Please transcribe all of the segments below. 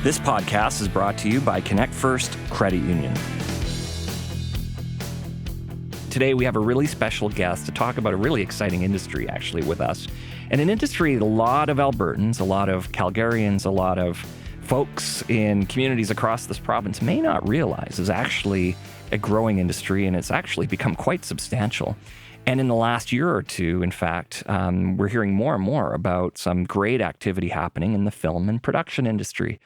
This podcast is brought to you by Connect First Credit Union. Today, we have a really special guest to talk about a really exciting industry, actually, with us. And an industry that a lot of Albertans, a lot of Calgarians, a lot of folks in communities across this province may not realize is actually a growing industry, and it's actually become quite substantial. And in the last year or two, in fact, we're hearing more and more about some great activity happening in the film and production industry,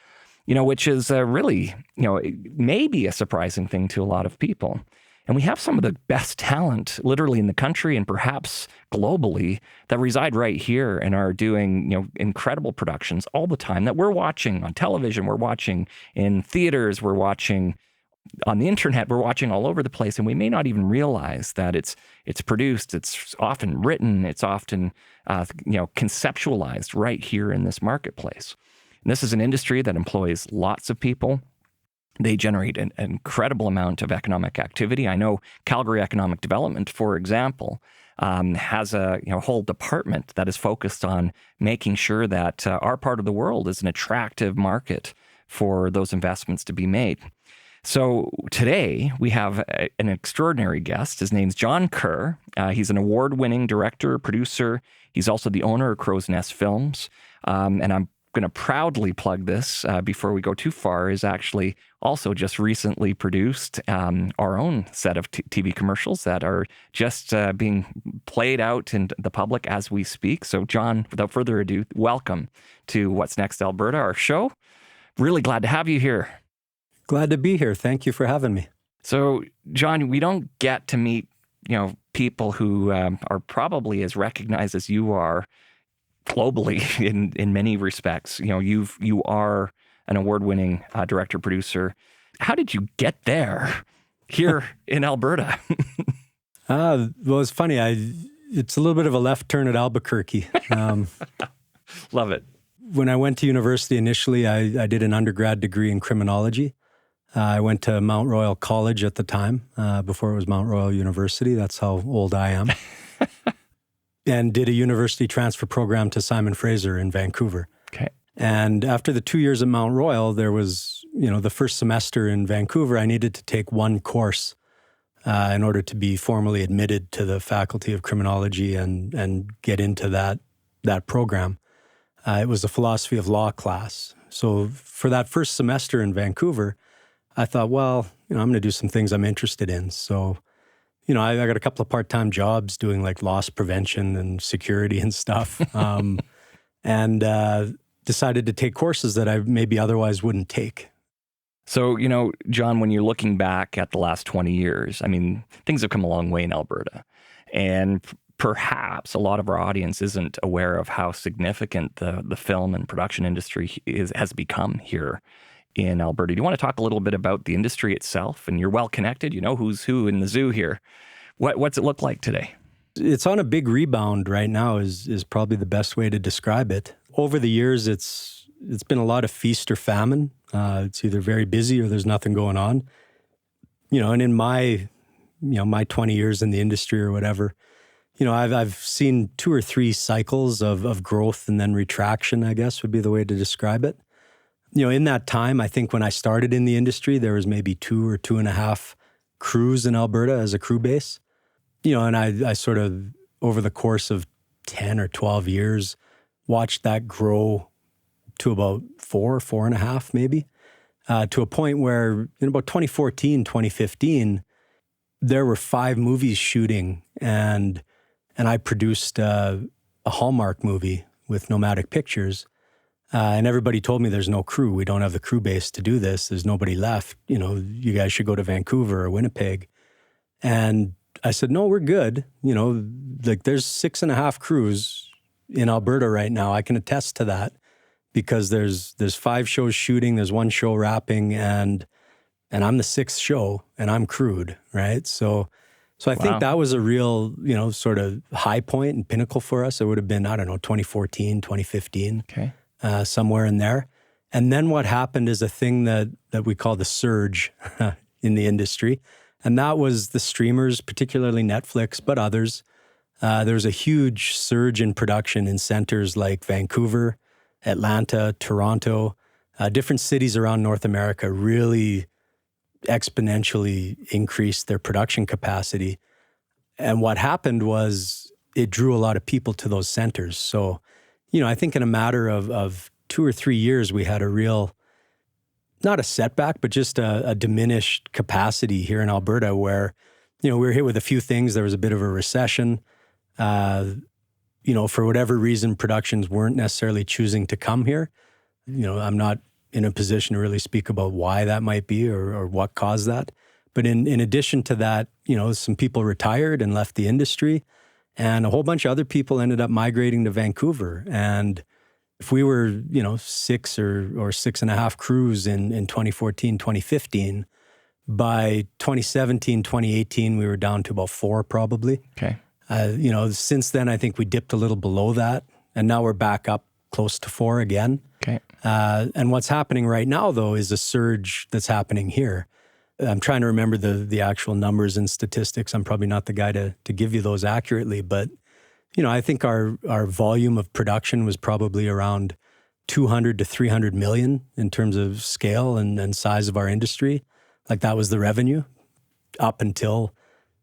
which is really, maybe a surprising thing to a lot of people. And we have some of the best talent literally in the country and perhaps globally that reside right here and are doing, incredible productions all the time that we're watching on television, we're watching in theaters, we're watching on the internet, we're watching all over the place. And we may not even realize that it's produced, it's often written, it's often, conceptualized right here in this marketplace. And this is an industry that employs lots of people. They generate an incredible amount of economic activity. I know Calgary Economic Development, for example, has a whole department that is focused on making sure that our part of the world is an attractive market for those investments to be made. So today we have an extraordinary guest. His name's John Kerr. He's an award-winning director, producer. He's also the owner of Crowsnest Films. And I'm going to proudly plug this before we go too far, is actually also just recently produced our own set of TV commercials that are just being played out in the public as we speak. So John, without further ado, welcome to What's Next Alberta, our show. Really glad to have you here. Glad to be here. Thank you for having me. So John, we don't get to meet, people who are probably as recognized as you are globally in many respects. You are an award-winning director, producer. How did you get there here in Alberta? Well, it's funny. It's a little bit of a left turn at Albuquerque. Love it. When I went to university initially, I did an undergrad degree in criminology. I went to Mount Royal College at the time, before it was Mount Royal University. That's how old I am. And did a university transfer program to Simon Fraser in Vancouver. Okay. And after the 2 years at Mount Royal, there was, the first semester in Vancouver, I needed to take one course in order to be formally admitted to the Faculty of Criminology and get into that program. It was a philosophy of law class. So for that first semester in Vancouver, I thought, well, I'm going to do some things I'm interested in. So I got a couple of part-time jobs doing like loss prevention and security and stuff, and decided to take courses that I maybe otherwise wouldn't take. So, John, when you're looking back at the last 20 years, things have come a long way in Alberta. And perhaps a lot of our audience isn't aware of how significant the film and production industry has become here in Alberta. Do you want to talk a little bit about the industry itself? And you're well connected, who's who in the zoo here. What's it look like today? It's on a big rebound right now is probably the best way to describe it. Over the years, it's been a lot of feast or famine. It's either very busy or there's nothing going on. And in my 20 years in the industry or whatever, I've seen 2 or 3 cycles of growth and then retraction, I guess would be the way to describe it. In that time, I think when I started in the industry, there was maybe 2 or 2.5 crews in Alberta as a crew base. And I sort of, over the course of 10 or 12 years, watched that grow to about 4.5 maybe, to a point where in about 2014, 2015, there were 5 movies shooting, and I produced a Hallmark movie with Nomadic Pictures. And everybody told me there's no crew. We don't have the crew base to do this. There's nobody left. You guys should go to Vancouver or Winnipeg. And I said, no, we're good. There's 6.5 crews in Alberta right now. I can attest to that because there's 5 shows shooting. There's 1 show wrapping, and I'm the 6th show, and I'm crewed, right? So I think that was a real, sort of high point and pinnacle for us. It would have been, 2014, 2015. Okay. Somewhere in there. And then what happened is a thing that we call the surge in the industry. And that was the streamers, particularly Netflix, but others. There was a huge surge in production in centers like Vancouver, Atlanta, Toronto, Different cities around North America really exponentially increased their production capacity. And what happened was it drew a lot of people to those centers. So, I think in a matter of 2 or 3 years, we had a real, not a setback, but just a diminished capacity here in Alberta where, we were hit with a few things. There was a bit of a recession. For whatever reason, productions weren't necessarily choosing to come here. I'm not in a position to really speak about why that might be or what caused that. But in addition to that, some people retired and left the industry, and a whole bunch of other people ended up migrating to Vancouver. And if we were, 6 or 6.5 crews in 2014, 2015, by 2017, 2018, we were down to about 4 probably. Okay. Since then, I think we dipped a little below that, and now we're back up close to 4 again. Okay. And what's happening right now, though, is a surge that's happening here. I'm trying to remember the actual numbers and statistics. I'm probably not the guy to give you those accurately, but I think our volume of production was probably around 200 to 300 million in terms of scale and size of our industry. Like that was the revenue up until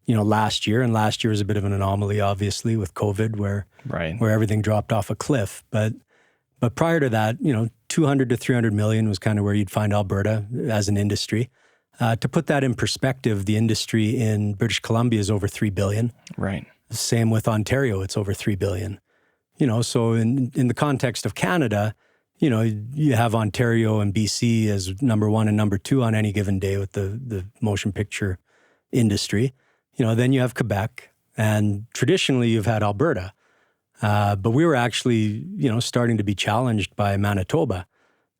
last year. And last year was a bit of an anomaly, obviously, with COVID, where everything dropped off a cliff. But prior to that, 200 to 300 million was kind of where you'd find Alberta as an industry. To put that in perspective, the industry in British Columbia is over 3 billion. Right. Same with Ontario, it's over 3 billion. So in the context of Canada, you have Ontario and BC as number 1 and number 2 on any given day with the motion picture industry. Then you have Quebec, and traditionally you've had Alberta. But we were actually, starting to be challenged by Manitoba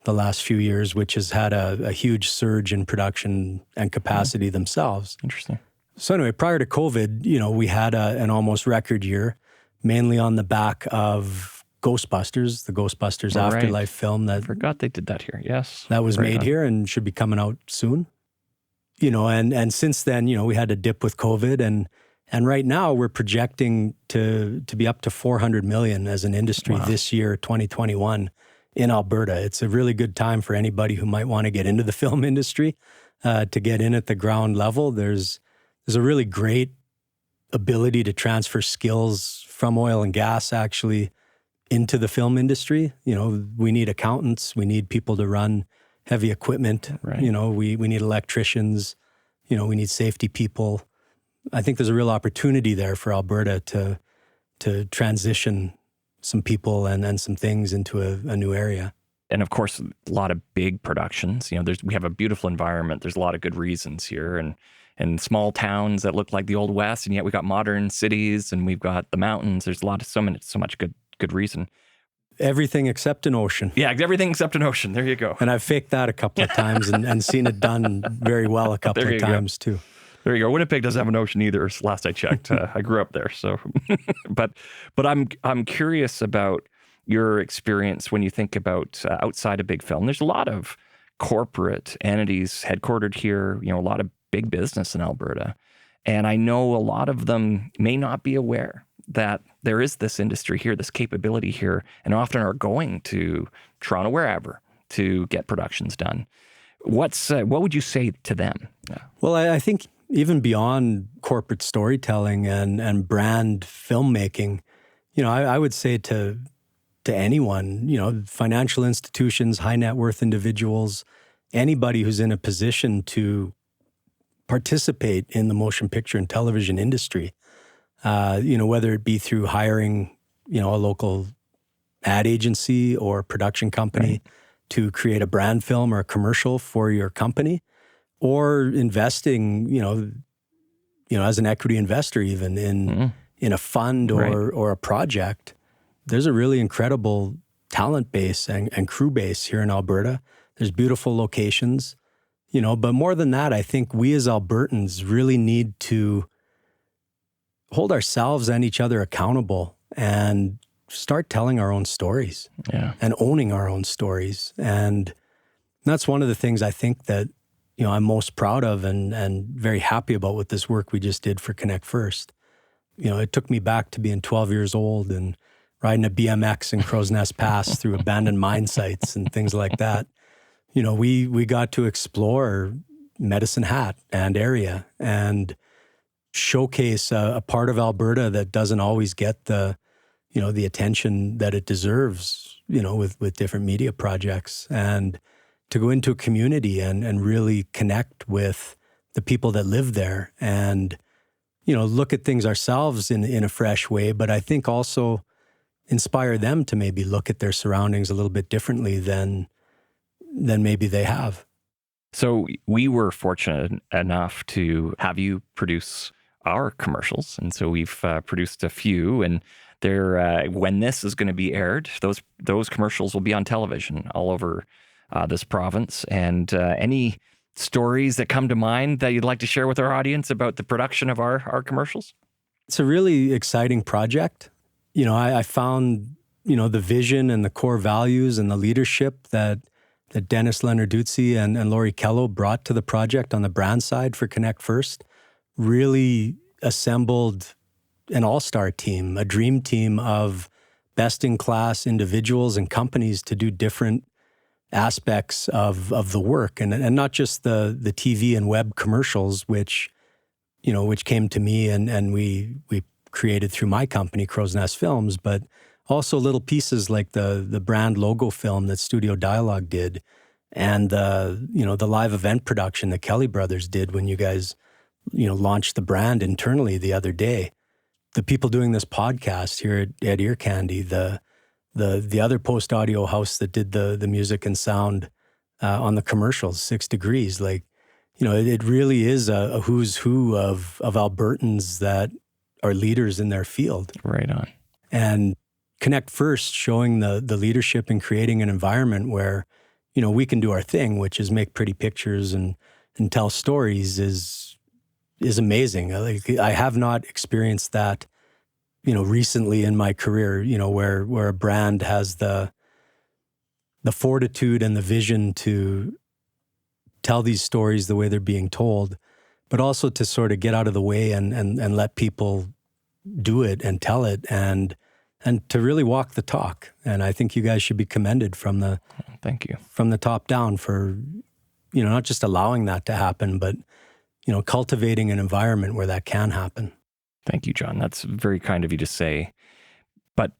the last few years, which has had a huge surge in production and capacity themselves. Interesting. So anyway, prior to COVID, we had an almost record year, mainly on the back of Ghostbusters, the Ghostbusters Afterlife film. I forgot they did that here, yes. That was made here and should be coming out soon. And since then, we had a dip with COVID, and right now we're projecting to be up to 400 million as an industry this year, 2021, in Alberta. It's a really good time for anybody who might want to get into the film industry, to get in at the ground level. There's a really great ability to transfer skills from oil and gas actually into the film industry. We need accountants, we need people to run heavy equipment. Right. We need electricians, we need safety people. I think there's a real opportunity there for Alberta to transition some people and some things into a new area. And of course, a lot of big productions. We have a beautiful environment. There's a lot of good reasons here, and small towns that look like the Old West, and yet we got modern cities, and we've got the mountains. There's so much good reason. Everything except an ocean. Yeah, everything except an ocean. There you go. And I've faked that a couple of times and seen it done very well a couple of times too. There you go. Winnipeg doesn't have an ocean either. Last I checked, I grew up there. So, but I'm curious about your experience when you think about outside of big film. There's a lot of corporate entities headquartered here. A lot of big business in Alberta, and I know a lot of them may not be aware that there is this industry here, this capability here, and often are going to Toronto, wherever, to get productions done. What would you say to them? Well, I think even beyond corporate storytelling and brand filmmaking, I would say to anyone, financial institutions, high net worth individuals, anybody who's in a position to participate in the motion picture and television industry, whether it be through hiring, a local ad agency or production company to create a brand film or a commercial for your company, or investing, as an equity investor, even in a fund or a project. There's a really incredible talent base and crew base here in Alberta. There's beautiful locations, but more than that, I think we as Albertans really need to hold ourselves and each other accountable and start telling our own stories and owning our own stories. And that's one of the things I think that, I'm most proud of and very happy about with this work we just did for Connect First. It took me back to being 12 years old and riding a BMX in Crowsnest Pass through abandoned mine sites and things like that. we got to explore Medicine Hat and area and showcase a part of Alberta that doesn't always get the attention that it deserves, with different media projects, and to go into a community and really connect with the people that live there and, look at things ourselves in a fresh way, but I think also inspire them to maybe look at their surroundings a little bit differently than maybe they have. So we were fortunate enough to have you produce our commercials. And so we've produced a few, and they're, when this is going to be aired, those commercials will be on television all over this province. And any stories that come to mind that you'd like to share with our audience about the production of our commercials? It's a really exciting project. I found, the vision and the core values and the leadership that Dennis Leonarduzzi and Lori Kello brought to the project on the brand side for Connect First really assembled an all-star team, a dream team of best-in-class individuals and companies to do different aspects of the work, and not just the TV and web commercials, which came to me and we created through my company, Crowsnest Films, but also little pieces like the brand logo film that Studio Dialogue did, and the live event production that Kelly Brothers did when you guys launched the brand internally the other day. The people doing this podcast here at Ear Candy, the other post audio house that did the music and sound on the commercials, 6 Degrees, it really is a who's who of Albertans that are leaders in their field. Right on. And Connect First, showing the leadership in creating an environment where, we can do our thing, which is make pretty pictures and tell stories, is amazing. I have not experienced that, recently in my career, where a brand has the fortitude and the vision to tell these stories the way they're being told, but also to sort of get out of the way and let people do it and tell it and to really walk the talk. And I think you guys should be commended Thank you. From the top down for, not just allowing that to happen, but, cultivating an environment where that can happen. Thank you, John. That's very kind of you to say. But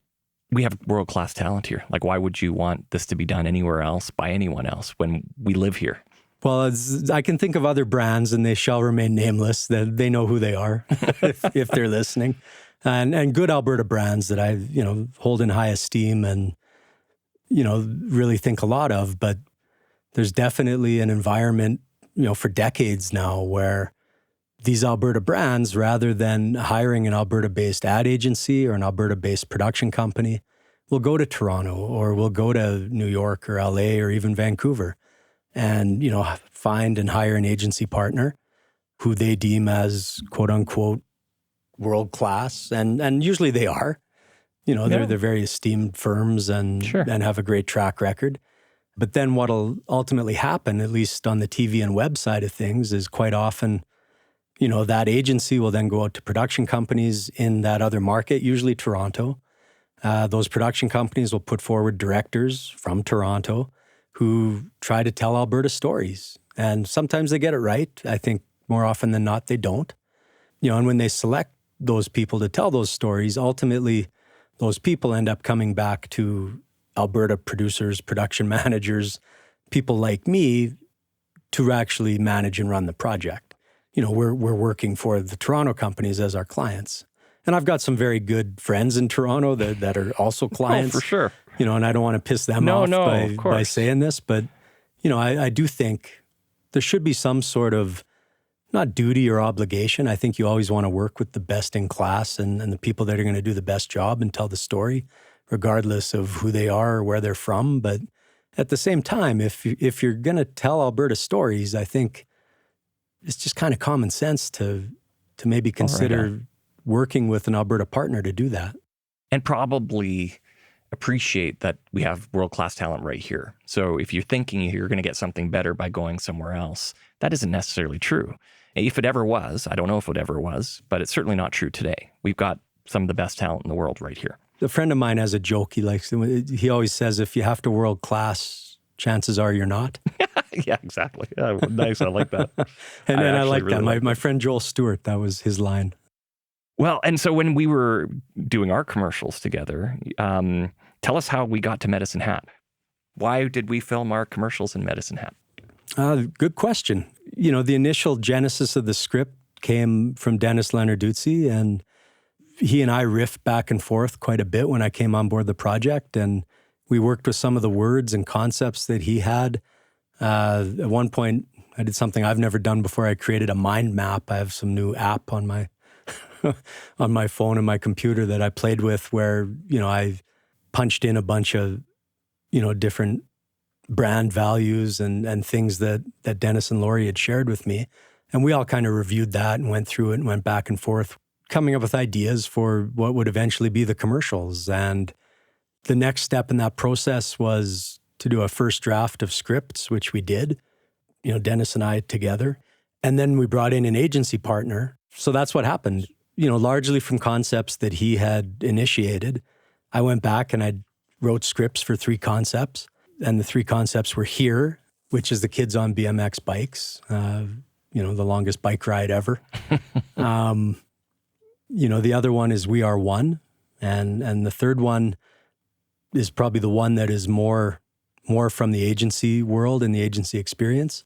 we have world-class talent here. Why would you want this to be done anywhere else by anyone else when we live here? Well, I can think of other brands, and they shall remain nameless, that they know who they are if they're listening. And good Alberta brands that I, hold in high esteem and, really think a lot of. But there's definitely an environment, for decades now where these Alberta brands, rather than hiring an Alberta-based ad agency or an Alberta-based production company, will go to Toronto or will go to New York or LA or even Vancouver and, find and hire an agency partner who they deem as quote unquote world-class. And usually they are, they're very esteemed firms and have a great track record. But then what'll ultimately happen, at least on the TV and web side of things, is quite often, that agency will then go out to production companies in that other market, usually Toronto. Those production companies will put forward directors from Toronto who try to tell Alberta stories. And sometimes they get it right. I think more often than not, they don't. And when they select those people to tell those stories, ultimately, those people end up coming back to Alberta producers, production managers, people like me to actually manage and run the project. We're working for the Toronto companies as our clients. And I've got some very good friends in Toronto that are also clients. Oh, for sure. And I don't want to piss them off by saying this, but, I do think there should be some sort of, not duty or obligation. I think you always want to work with the best in class and the people that are going to do the best job and tell the story, regardless of who they are or where they're from. But at the same time, if you're going to tell Alberta stories, I think it's just kind of common sense to maybe consider working with an Alberta partner to do that. And probably appreciate that we have world-class talent right here. So if you're thinking you're going to get something better by going somewhere else, that isn't necessarily true. If it ever was, I don't know if it ever was, but it's certainly not true today. We've got some of the best talent in the world right here. A friend of mine has a joke he always says, if you have to world-class chances are you're not. Yeah, exactly. Yeah, nice. I like that. And I like really that. My friend Joel Stewart, that was his line. Well, and so when we were doing our commercials together, tell us how we got to Medicine Hat. Why did we film our commercials in Medicine Hat? Good question. The initial genesis of the script came from Dennis Leonarduzzi, and he and I riffed back and forth quite a bit when I came on board the project, and we worked with some of the words and concepts that he had. At one point, I did something I've never done before. I created a mind map. I have some new app on my on my phone and my computer that I played with where, I punched in a bunch of, different brand values and things that Dennis and Lori had shared with me. And we all kind of reviewed that and went through it and went back and forth, coming up with ideas for what would eventually be the commercials. And the next step in that process was to do a first draft of scripts, which we did, Dennis and I together. And then we brought in an agency partner. So that's what happened, largely from concepts that he had initiated. I went back and I wrote scripts for 3 concepts. And the 3 concepts were Here, which is the kids on BMX bikes, the longest bike ride ever. The other one is We Are One. And the third one is probably the one that is more from the agency world and the agency experience.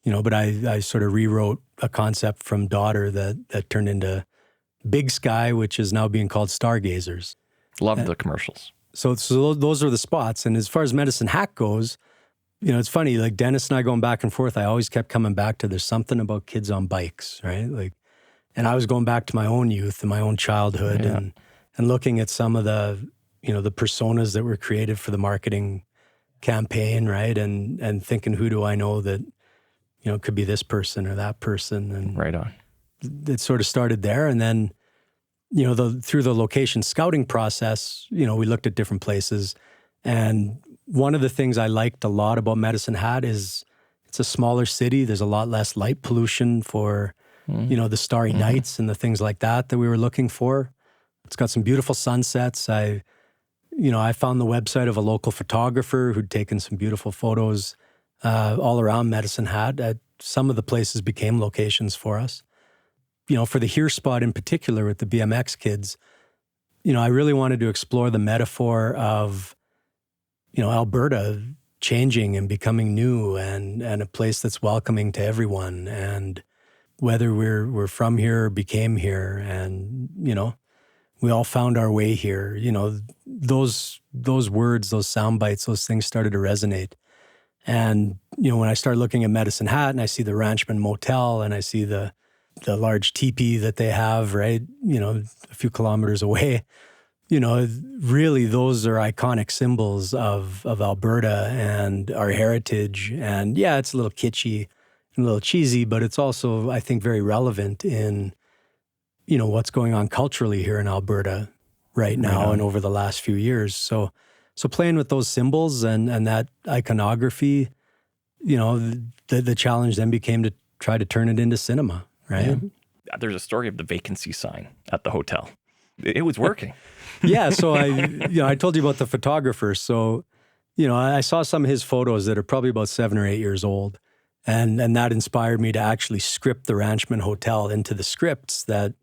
But I sort of rewrote a concept from Daughter that turned into Big Sky, which is now being called Stargazers. Love the commercials. So those are the spots. And as far as Medicine Hat goes, it's funny, like Dennis and I going back and forth, I always kept coming back to there's something about kids on bikes, right? And I was going back to my own youth and my own childhood and looking at some of the, the personas that were created for the marketing campaign, right? And thinking, who do I know that, it could be this person or that person. And right on. It sort of started there. And then, through the location scouting process, we looked at different places. And one of the things I liked a lot about Medicine Hat is it's a smaller city. There's a lot less light pollution for, the starry nights and the things like that we were looking for. It's got some beautiful sunsets. I found the website of a local photographer who'd taken some beautiful photos all around Medicine Hat. Some of the places became locations for us. For the Here spot in particular with the BMX kids, I really wanted to explore the metaphor of, Alberta changing and becoming new and a place that's welcoming to everyone. And whether we're from here or became here and, we all found our way here, those words, those sound bites, those things started to resonate. And, when I start looking at Medicine Hat and I see the Ranchman Motel and I see the large teepee that they have, right, a few kilometers away, really those are iconic symbols of Alberta and our heritage. And yeah, it's a little kitschy and a little cheesy, but it's also, I think, very relevant in, what's going on culturally here in Alberta right now and over the last few years. So playing with those symbols and that iconography, the challenge then became to try to turn it into cinema. Right. Yeah. There's a story of the vacancy sign at the hotel. It was working. Yeah. So I told you about the photographer. So, I saw some of his photos that are probably about 7 or 8 years old. And that inspired me to actually script the Ranchman Hotel into the scripts that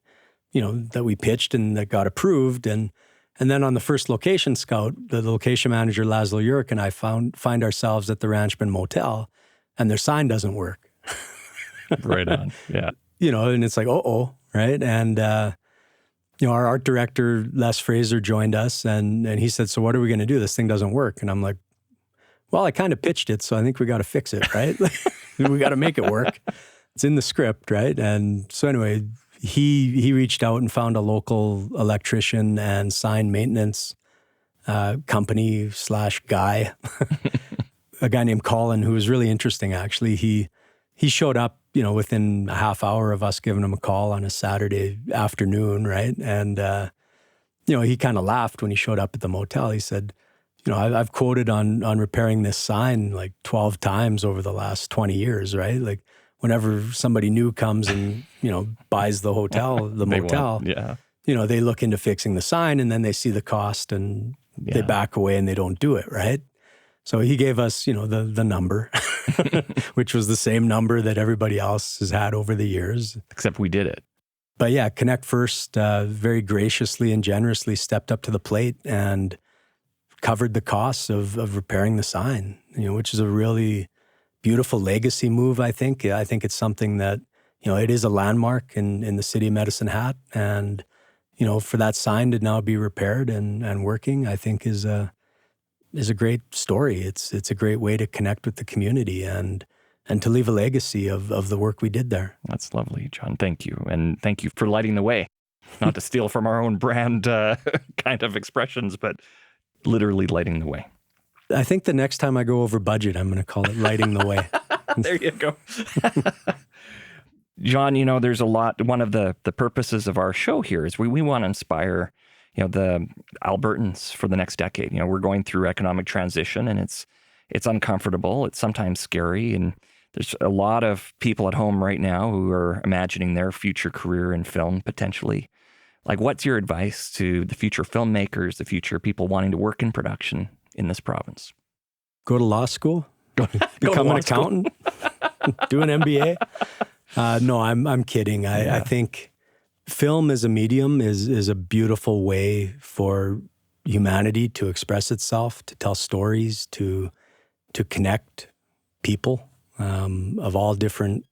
we pitched and that got approved. And then on the first location scout, the location manager, Laszlo Jurek, and I find ourselves at the Ranchman Motel and their sign doesn't work. Right on. Yeah. And it's like, right? And, our art director, Les Fraser, joined us and he said, so what are we going to do? This thing doesn't work. And I'm like, well, I kind of pitched it, so I think we got to fix it, right? We got to make it work. It's in the script, right? And so anyway, he reached out and found a local electrician and sign maintenance company / guy, a guy named Colin, who was really interesting, actually. He showed up, within a half hour of us giving him a call on a Saturday afternoon, right? And, he kind of laughed when he showed up at the motel. He said, I've quoted on repairing this sign like 12 times over the last 20 years, right? Like whenever somebody new comes and, buys the hotel, the motel, they look into fixing the sign and then they see the cost and they back away and they don't do it, right? So he gave us, the number, which was the same number that everybody else has had over the years. Except we did it. But yeah, Connect First very graciously and generously stepped up to the plate and covered the costs of repairing the sign, which is a really beautiful legacy move, I think. I think it's something that, it is a landmark in the city of Medicine Hat. And, for that sign to now be repaired and working, I think is a great story. It's a great way to connect with the community and to leave a legacy of the work we did there. That's lovely, John. Thank you. And thank you for lighting the way. Not to steal from our own brand kind of expressions, but literally lighting the way. I think the next time I go over budget, I'm going to call it lighting the way. There you go. John, there's a lot. One of the purposes of our show here is we want to inspire, the Albertans for the next decade. We're going through economic transition, and it's uncomfortable. It's sometimes scary. And there's a lot of people at home right now who are imagining their future career in film potentially. Like, what's your advice to the future filmmakers, the future people wanting to work in production in this province? Go to law school, become an accountant, do an MBA. No, I'm kidding. I think film as a medium is a beautiful way for humanity to express itself, to tell stories, to connect people of all different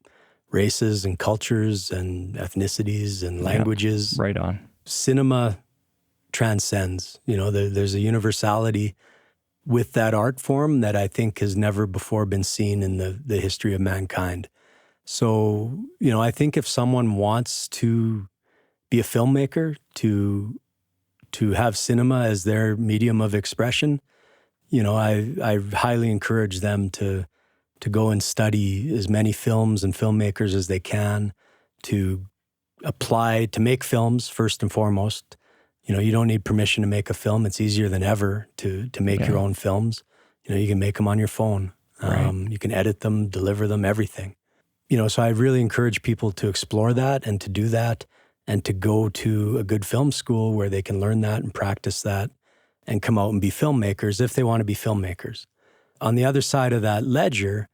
races and cultures and ethnicities and languages. Yeah, right on. Cinema transcends. There's a universality with that art form that I think has never before been seen in the history of mankind. So, I think if someone wants to be a filmmaker, to have cinema as their medium of expression, I highly encourage them to go and study as many films and filmmakers as they can, to apply to make films first and foremost. You don't need permission to make a film. It's easier than ever to make your own films. You can make them on your phone. Right. You can edit them, deliver them, everything. So I really encourage people to explore that and to do that and to go to a good film school where they can learn that and practice that and come out and be filmmakers if they want to be filmmakers. On the other side of that ledger,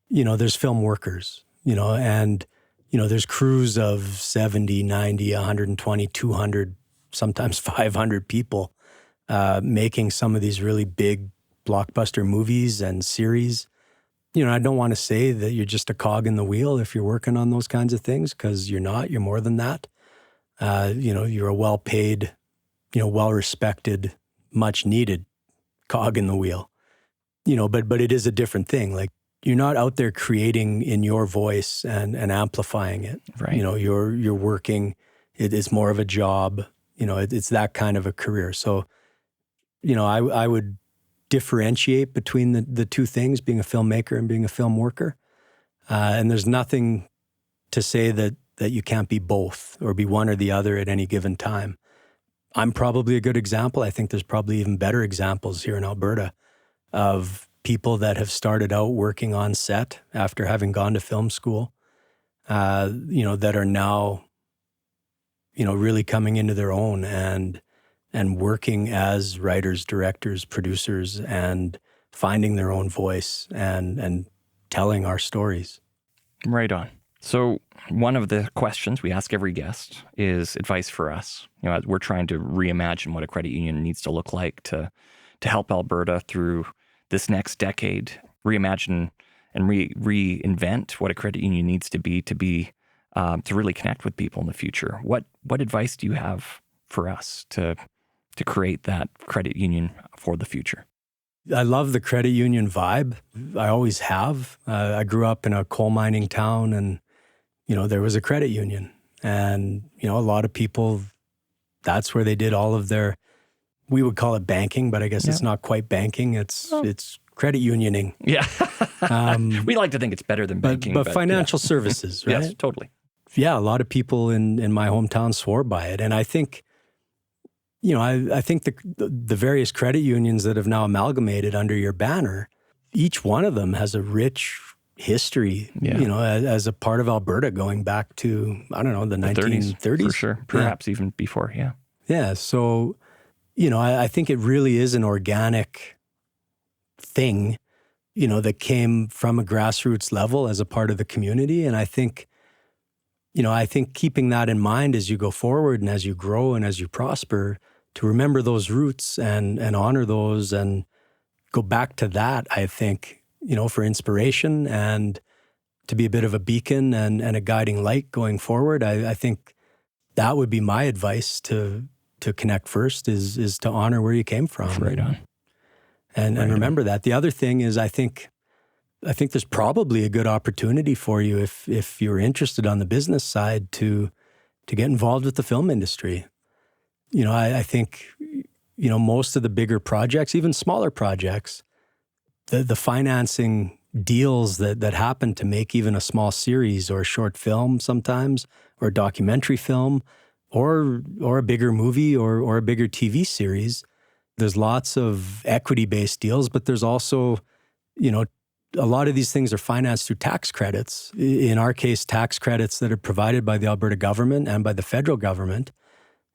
there's film workers, and, there's crews of 70, 90, 120, 200, sometimes 500 people making some of these really big blockbuster movies and series. I don't want to say that you're just a cog in the wheel if you're working on those kinds of things, because you're not. You're more than that. You're a well-paid, well-respected, much-needed cog in the wheel. But it is a different thing. Like, you're not out there creating in your voice and amplifying it. Right. You're working. It is more of a job. It's that kind of a career. So, I would differentiate between the two things, being a filmmaker and being a film worker. And there's nothing to say that you can't be both or be one or the other at any given time. I'm probably a good example. I think there's probably even better examples here in Alberta of people that have started out working on set after having gone to film school, that are now, really coming into their own and working as writers, directors, producers, and finding their own voice and telling our stories. Right on. So one of the questions we ask every guest is advice for us. As we're trying to reimagine what a credit union needs to look like to help Alberta through this next decade, reimagine and reinvent what a credit union needs to be to really connect with people in the future. What advice do you have for us to create that credit union for the future? I love the credit union vibe. I always have. I grew up in a coal mining town, and, there was a credit union. And, a lot of people, that's where they did all of their, we would call it banking, but I guess it's not quite banking. It's credit unioning. Yeah. We like to think it's better than banking. But financial services, right? Yes, totally. Yeah, a lot of people in my hometown swore by it. And I think, I think the various credit unions that have now amalgamated under your banner, each one of them has a rich history, as a part of Alberta going back to, I don't know, the 1930s. For sure. Perhaps even before, yeah. Yeah, so, I think it really is an organic thing, that came from a grassroots level as a part of the community. And I think keeping that in mind as you go forward and as you grow and as you prosper, to remember those roots and honor those and go back to that, I think, for inspiration and to be a bit of a beacon and a guiding light going forward. I think that would be my advice to Connect First is to honor where you came from. Right on. And remember that. The other thing is I think there's probably a good opportunity for you if you're interested on the business side to get involved with the film industry. I think, most of the bigger projects, even smaller projects, the financing deals that happen to make even a small series or a short film sometimes, or a documentary film, or a bigger movie or a bigger TV series. There's lots of equity-based deals, but there's also, a lot of these things are financed through tax credits. In our case, tax credits that are provided by the Alberta government and by the federal government,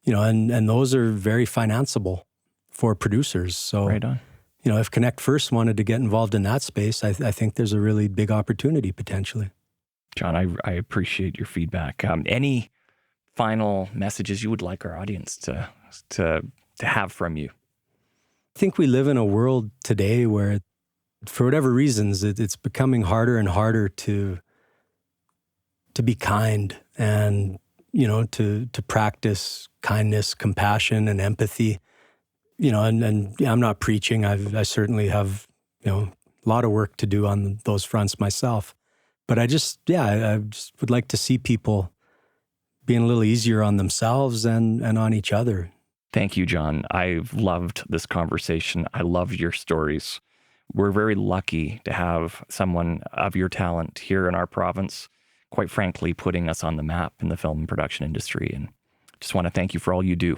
and those are very financeable for producers. So, right on. If Connect First wanted to get involved in that space, I think there's a really big opportunity potentially. John, I appreciate your feedback. Any final messages you would like our audience to have from you? I think we live in a world today where, for whatever reasons, it's becoming harder and harder to be kind and, to practice kindness, compassion, and empathy. And I'm not preaching. I certainly have, a lot of work to do on those fronts myself. But I just would like to see people being a little easier on themselves and on each other. Thank you, John. I've loved this conversation. I love your stories. We're very lucky to have someone of your talent here in our province, quite frankly, putting us on the map in the film and production industry. And just want to thank you for all you do.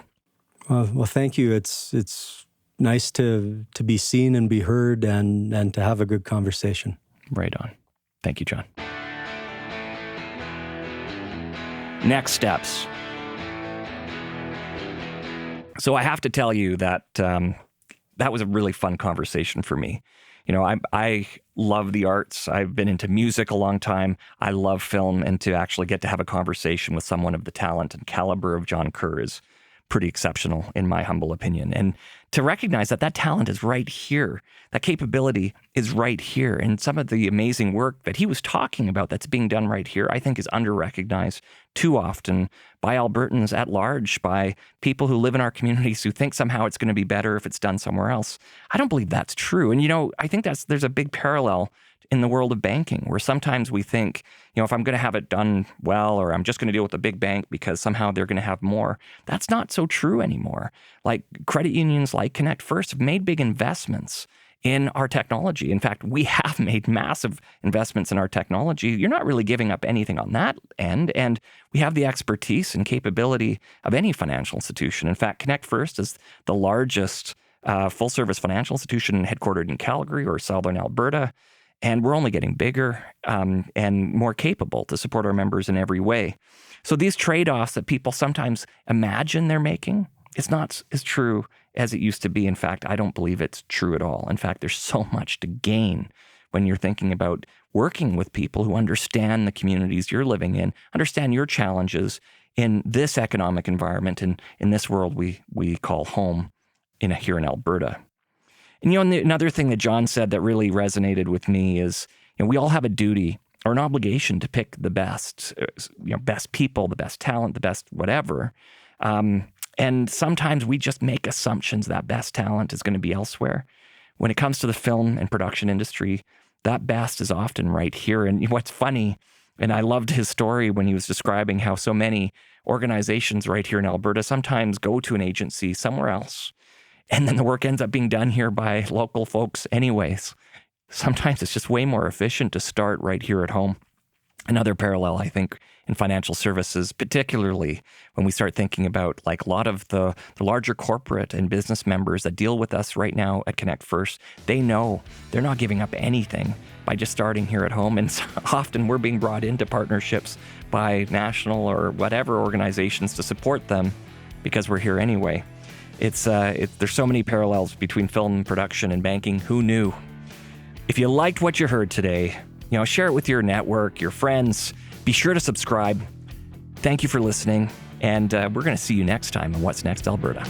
Well, thank you. It's nice to be seen and be heard and to have a good conversation. Right on. Thank you, John. Next steps. So I have to tell you that that was a really fun conversation for me. I love the arts. I've been into music a long time. I love film, and to actually get to have a conversation with someone of the talent and caliber of John Kerr is pretty exceptional, in my humble opinion. And to recognize that talent is right here, that capability is right here, and some of the amazing work that he was talking about that's being done right here, I think is under-recognized too often by Albertans at large, by people who live in our communities who think somehow it's going to be better if it's done somewhere else. I don't believe that's true. And, I think there's a big parallel in the world of banking, where sometimes we think, if I'm going to have it done well, or I'm just going to deal with the big bank because somehow they're going to have more. That's not so true anymore. Like credit unions like Connect First have made big investments in our technology. In fact, we have made massive investments in our technology. You're not really giving up anything on that end. And we have the expertise and capability of any financial institution. In fact, Connect First is the largest full-service financial institution headquartered in Calgary or Southern Alberta. And we're only getting bigger and more capable to support our members in every way. So these trade-offs that people sometimes imagine they're making, it's not as true as it used to be. In fact, I don't believe it's true at all. In fact, there's so much to gain when you're thinking about working with people who understand the communities you're living in, understand your challenges in this economic environment and in this world we call home here in Alberta. And another thing that John said that really resonated with me is, we all have a duty or an obligation to pick the best, best people, the best talent, the best whatever. And sometimes we just make assumptions that best talent is going to be elsewhere. When it comes to the film and production industry, that best is often right here. And what's funny, and I loved his story when he was describing how so many organizations right here in Alberta sometimes go to an agency somewhere else, and then the work ends up being done here by local folks anyways. Sometimes it's just way more efficient to start right here at home. Another parallel, I think, in financial services, particularly when we start thinking about like a lot of the larger corporate and business members that deal with us right now at Connect First, they know they're not giving up anything by just starting here at home. And so often we're being brought into partnerships by national or whatever organizations to support them because we're here anyway. There's so many parallels between film production and banking. Who knew? If you liked what you heard today, share it with your network, your friends. Be sure to subscribe. Thank you for listening, and we're going to see you next time on What's Next Alberta.